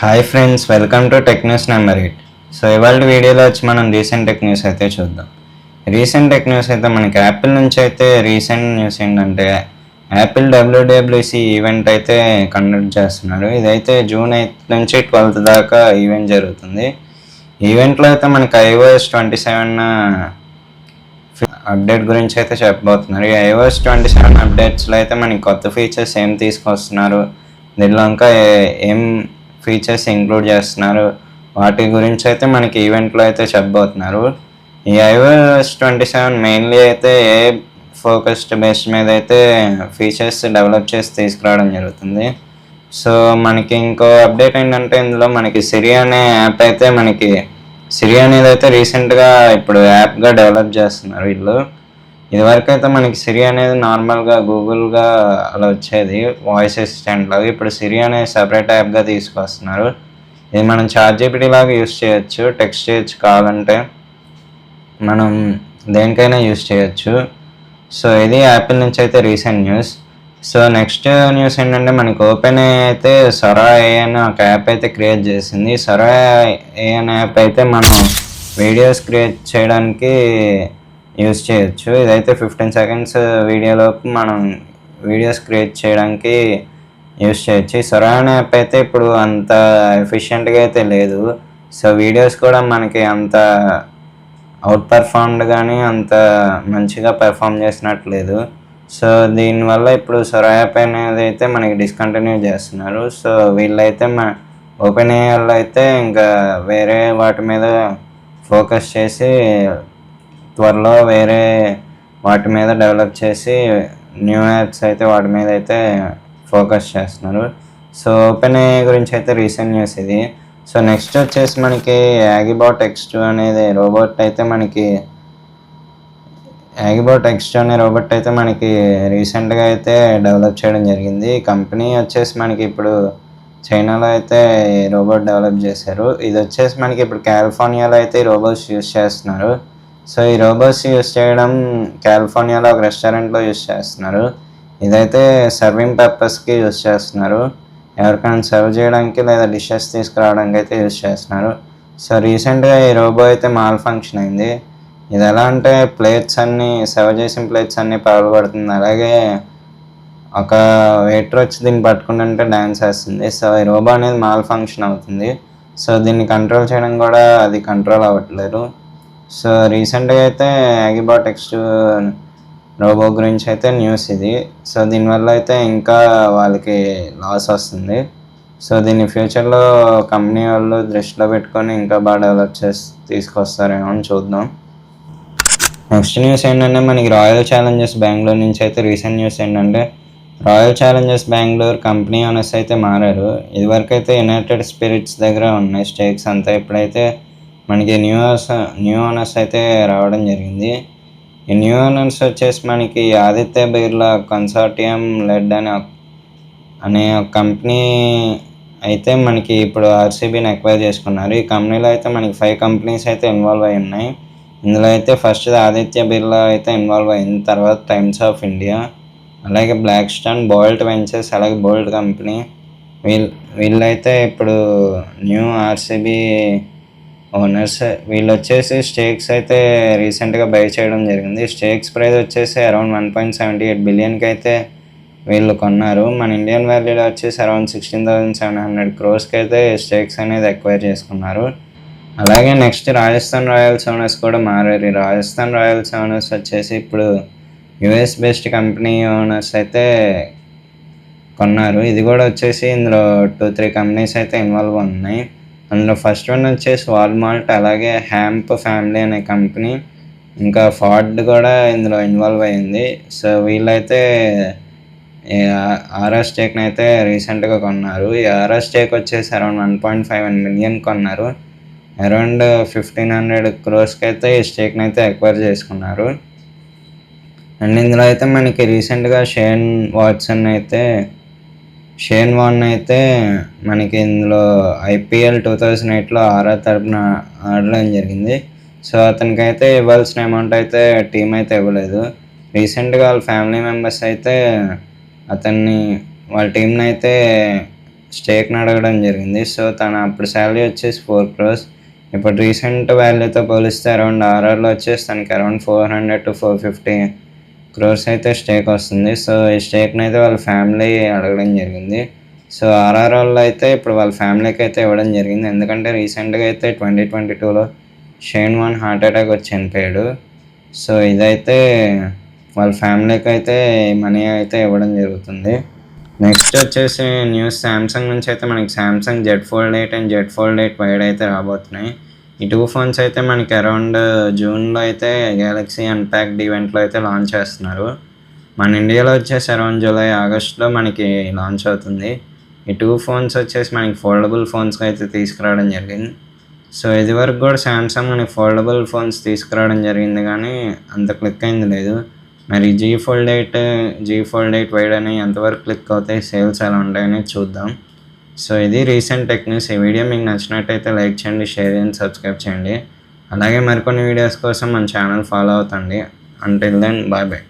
Hi friends, welcome to tech news number 8. So ఇవాళ వీడియోలో వచ్చి మనం రీసెంట్ టెక్ న్యూస్ అయితే చూద్దాం. రీసెంట్ టెక్ న్యూస్ అయితే మనకి యాపిల్ నుంచి అయితే రీసెంట్ న్యూస్ ఏంటంటే యాపిల్ WWDC ఈవెంట్ అయితే కండక్ట్ చేస్తున్నారు. ఇదైతే జూన్ 8 నుంచి 12 దాకా ఈవెంట్ జరుగుతుంది. ఈవెంట్లో అయితే మనకి iOS 27 అప్డేట్ గురించి అయితే చెప్పబోతున్నారు. ఈ iOS 27 అప్డేట్స్లో అయితే మనకి కొత్త ఫీచర్స్ ఏం తీసుకొస్తున్నారు, దీనిలో ఇంకా ఏం ఫీచర్స్ ఇంక్లూడ్ చేస్తున్నారు, వాటి గురించి అయితే మనకి ఈవెంట్లో అయితే చెప్పబోతున్నారు. ఈ iOS 27 మెయిన్లీ అయితే ఏ ఫోకస్డ్ బేస్డ్ మీద అయితే ఫీచర్స్ డెవలప్ చేసి తీసుకురావడం జరుగుతుంది. సో మనకి ఇంకో అప్డేట్ ఏంటంటే ఇందులో మనకి సిరి అనే యాప్ అయితే సిరి అనేది అయితే రీసెంట్గా ఇప్పుడు యాప్గా డెవలప్ చేస్తున్నారు వీళ్ళు. ఇదివరకు అయితే మనకి సిరి అనేది నార్మల్గా గూగుల్గా అలా వచ్చేది వాయిస్ అసిస్టెంట్ లాగా. ఇప్పుడు సిరి అనేది సపరేట్ యాప్గా తీసుకొస్తున్నారు. ఇది మనం ChatGPT లాగా యూస్ చేయొచ్చు, టెక్స్ట్ చేయొచ్చు, కావాలంటే మనం దేనికైనా యూస్ చేయొచ్చు. సో ఇది యాపిల్ నుంచి అయితే recent news. So next news ఏంటంటే మనకి ఓపెన్ అయితే సొరా AI అనే ఒక యాప్ అయితే క్రియేట్ చేసింది. సొరా AI అనే యాప్ అయితే మనం వీడియోస్ క్రియేట్ చేయడానికి యూస్ చేయొచ్చు. ఇదైతే 15 సెకండ్స్ వీడియోలోపు మనం వీడియోస్ క్రియేట్ చేయడానికి యూస్ చేయొచ్చు. ఈ సొరా అనే యాప్ అయితే ఇప్పుడు అంత ఎఫిషియెంట్గా అయితే లేదు. సో వీడియోస్ కూడా మనకి అంత అవుట్ పర్ఫార్మ్డ్ కానీ అంత మంచిగా పెర్ఫామ్ చేసినట్లేదు. సో దీనివల్ల ఇప్పుడు సొరా యాప్ అనేది అయితే మనకి డిస్కంటిన్యూ చేస్తున్నారు. సో వీళ్ళైతే ఓపెన్ AI వాళ్ళు అయితే ఇంకా వేరే వాటి మీద ఫోకస్ చేసి త్వరలో వేరే వాటి మీద డెవలప్ చేసి న్యూ యాప్స్ అయితే వాటి మీద అయితే ఫోకస్ చేస్తున్నారు. సో ఓపెన్ AI గురించి అయితే రీసెంట్ న్యూస్ ఇది. సో నెక్స్ట్ వచ్చేసి మనకి యాగిబాట్ X2 అనేది రోబోట్ అయితే యాగిబాట్ X2 అనే రోబోట్ అయితే మనకి రీసెంట్గా అయితే డెవలప్ చేయడం జరిగింది. ఈ కంపెనీ వచ్చేసి మనకి ఇప్పుడు చైనాలో అయితే రోబోట్ డెవలప్ చేశారు. ఇది వచ్చేసి మనకి ఇప్పుడు కాలిఫోర్నియాలో అయితే ఈ రోబోట్స్ యూస్ చేస్తున్నారు. సో ఈ రోబోట్స్ యూస్ చేయడం కాలిఫోర్నియాలో ఒక రెస్టారెంట్లో యూస్ చేస్తున్నారు. ఇదైతే సర్వింగ్ పర్పస్కి యూస్ చేస్తున్నారు, ఎవరికైనా సర్వ్ చేయడానికి లేదా డిషెస్ తీసుకురావడానికి అయితే యూస్ చేస్తున్నారు. సో రీసెంట్గా ఈ రోబో అయితే మాల్ ఫంక్షన్ అయింది. ఇది ఎలా అంటే ప్లేట్స్ అన్నీ సర్వ్ చేసిన ప్లేట్స్ అన్నీ పగలబడుతుంది. అలాగే ఒక వెయిటర్ వచ్చి దీన్ని పట్టుకుంటుంటే డ్యాన్స్ వేస్తుంది. సో ఈ రోబో అనేది మాల్ ఫంక్షన్ అవుతుంది. సో దీన్ని కంట్రోల్ చేయడం కూడా అది కంట్రోల్ అవ్వట్లేదు. సో రీసెంట్గా అయితే యాగిబాట్ X2 రోబో గురించి అయితే న్యూస్ ఇది. సో దీనివల్ల అయితే ఇంకా వాళ్ళకి లాస్ వస్తుంది. సో దీన్ని ఫ్యూచర్లో కంపెనీ వాళ్ళు దృష్టిలో పెట్టుకొని ఇంకా బాగా డెవలప్ చేసి తీసుకొస్తారేమో అని చూద్దాం. నెక్స్ట్ న్యూస్ ఏంటంటే మనకి రాయల్ ఛాలెంజర్స్ బెంగళూరు నుంచి అయితే రీసెంట్ న్యూస్ ఏంటంటే royal Challengers Bengaluru company owners అయితే మారారు. ఇదివరకు అయితే యునైటెడ్ స్పిరిట్స్ దగ్గర ఉన్నాయి స్టేక్స్ అంతా. ఇప్పుడైతే మనకి న్యూ ఓనర్స్ అయితే రావడం జరిగింది. ఈ న్యూ ఓనర్స్ వచ్చేసి మనకి ఆదిత్య బిర్లా కన్సార్టియం లెడ్ అనే ఒక కంపెనీ అయితే మనకి ఇప్పుడు RCBని ఎక్వైర్ చేసుకున్నారు. ఈ కంపెనీలో అయితే మనకి 5 కంపెనీస్ అయితే ఇన్వాల్వ్ అయి ఉన్నాయి. ఇందులో అయితే ఫస్ట్ ఆదిత్య బిర్లా అయితే ఇన్వాల్వ్ అయింది, తర్వాత టైమ్స్ ఆఫ్ ఇండియా, అలాగే బ్లాక్ స్టోన్, బోల్ట్ వెంచర్స్, అలాగే బోల్ట్ కంపెనీ. వీళ్ళైతే ఇప్పుడు న్యూ RCB ఓనర్స్. వీళ్ళు వచ్చేసి స్టేక్స్ అయితే రీసెంట్గా బై చేయడం జరిగింది. స్టేక్స్ ప్రైస్ వచ్చేసి అరౌండ్ 1.78 బిలియన్కి అయితే వీళ్ళు కొన్నారు. మన ఇండియన్ వాల్యూలో వచ్చేసి అరౌండ్ 16,700 crores అయితే స్టేక్స్ అనేది ఎక్వైర్ చేసుకున్నారు. అలాగే నెక్స్ట్ రాజస్థాన్ రాయల్స్ ఓనర్స్ కూడా మారారు. రాజస్థాన్ రాయల్స్ ఓనర్స్ వచ్చేసి ఇప్పుడు US బేస్డ్ కంపెనీ ఓనర్స్ అయితే కొన్నారు. ఇది కూడా వచ్చేసి ఇందులో 2-3 కంపెనీస్ అయితే ఇన్వాల్వ్ ఉన్నాయి. అందులో ఫస్ట్ వన్ వచ్చేసి వాల్మార్ట్, అలాగే హ్యాంప్ ఫ్యామిలీ అనే కంపెనీ, ఇంకా ఫార్డ్ కూడా ఇందులో ఇన్వాల్వ్ అయింది. సో వీళ్ళైతే ఆర్ఆర్ స్టేక్ని అయితే రీసెంట్గా కొన్నారు. ఈ ఆర్ఆర్ స్టేక్ వచ్చేసి అరౌండ్ 1.51 మిలియన్ కొన్నారు. అరౌండ్ 1,500 crores అయితే ఈ స్టేక్ని అయితే ఎక్వైర్ చేసుకున్నారు. అండ్ ఇందులో అయితే మనకి రీసెంట్గా షేన్ వార్న్ అయితే మనకి ఇందులో IPL 2008లో ఆర్ఆర్ తరపున ఆడడం జరిగింది. సో అతనికైతే ఇవ్వాల్సిన అమౌంట్ అయితే టీం అయితే ఇవ్వలేదు. రీసెంట్గా వాళ్ళ ఫ్యామిలీ మెంబర్స్ అయితే వాళ్ళ టీంని అయితే స్టేక్ని అడగడం జరిగింది. సో తన అప్పుడు శాలరీ వచ్చేసి 4 crores. ఇప్పుడు రీసెంట్ వాల్యూతో పోలిస్తే అరౌండ్ ఆర్ఆర్లో వచ్చేసి తనకి అరౌండ్ 400 to 450 crores అయితే స్టేక్ వస్తుంది. సో ఈ స్టేక్ని అయితే వాళ్ళ ఫ్యామిలీ అడగడం జరిగింది. సో ఆర్ఆర్ వాళ్ళు అయితే ఇప్పుడు వాళ్ళ ఫ్యామిలీకి అయితే ఇవ్వడం జరిగింది. ఎందుకంటే రీసెంట్గా అయితే 2022లో షేన్ వార్న్ హార్ట్ అటాక్ వచ్చి చనిపోయాడు. సో ఇదైతే వాళ్ళ ఫ్యామిలీకి అయితే మనీ అయితే ఇవ్వడం జరుగుతుంది. నెక్స్ట్ వచ్చేసి న్యూస్ శాంసంగ్ నుంచి అయితే మనకి Samsung Z Fold 8 and Z Fold 8 wide అయితే రాబోతున్నాయి. ఈ 2 ఫోన్స్ అయితే మనకి అరౌండ్ జూన్లో అయితే గెలాక్సీ అన్ప్యాక్డ్ ఈవెంట్లో అయితే లాంచ్ చేస్తున్నారు. మన ఇండియాలో వచ్చేసి అరౌండ్ జూలై ఆగస్ట్లో మనకి లాంచ్ అవుతుంది. ఈ 2 ఫోన్స్ వచ్చేసి మనకి ఫోల్డబుల్ ఫోన్స్కి అయితే తీసుకురావడం జరిగింది. సో ఇదివరకు కూడా శాంసంగ్ మనకి ఫోల్డబుల్ ఫోన్స్ తీసుకురావడం జరిగింది కానీ అంత క్లిక్ అయింది లేదు. మరి G Fold 8 వైడ్ అని ఎంతవరకు క్లిక్ అవుతాయి, సేల్స్ ఎలా ఉంటాయని చూద్దాం. సో ఇది రీసెంట్ టెక్ న్యూస్. ఈ వీడియో మీకు నచ్చినట్టయితే లైక్ చేయండి, షేర్ చేయండి, సబ్స్క్రైబ్ చేయండి. అలాగే మరికొన్ని వీడియోస్ కోసం మన ఛానల్ ఫాలో అవుతండి. Until then bye bye.